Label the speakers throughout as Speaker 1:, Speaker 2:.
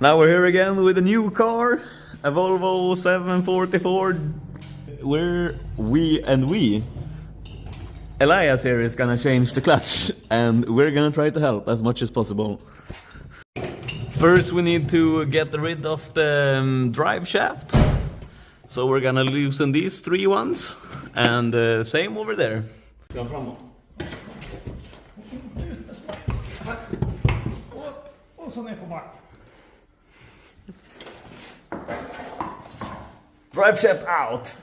Speaker 1: Now we're here again with a new car, a Volvo 744. Elias here is gonna change the clutch, and we're gonna try to help as much as possible. First we need to get rid of the drive shaft. So we're gonna loosen these 3 ones, and same over there. Drive shaft out!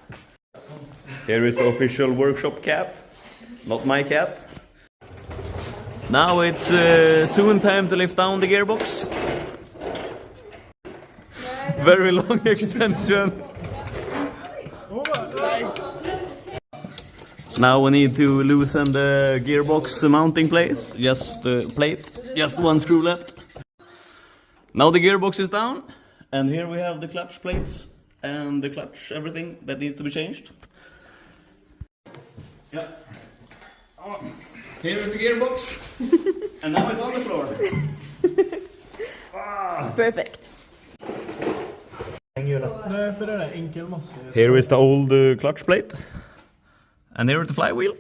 Speaker 1: Here is the official workshop cat, not my cat. Now it's soon time to lift down the gearbox. Very long extension. Now we need to loosen the gearbox mounting place. Just one screw left. Now the gearbox is down, and here we have the clutch plates and the clutch, everything that needs to be changed. Yeah. Here is the gearbox, and now it's on the floor.
Speaker 2: Perfect.
Speaker 1: Here is the old clutch plate, and here is the flywheel.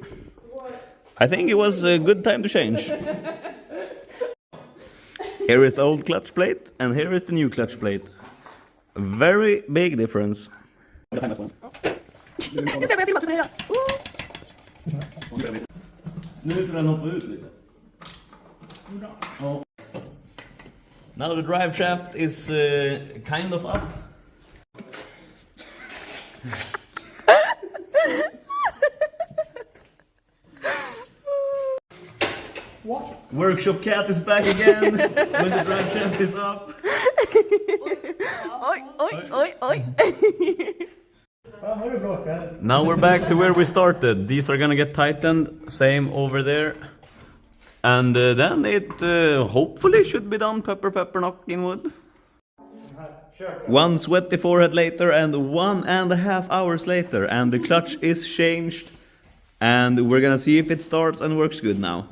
Speaker 1: I think it was a good time to change. Here is the old clutch plate, and here is the new clutch plate. Very big difference. Now the drive shaft is kind of up. What? Workshop cat is back again when the drive shaft is up.
Speaker 2: Oi, oi, oi, oi.
Speaker 1: Now we're back to where we started. These are gonna get tightened, same over there. And then it hopefully should be done, pepper knocking wood. 1 sweaty forehead later and 1.5 hours later, and the clutch is changed. And we're gonna see if it starts and works good now.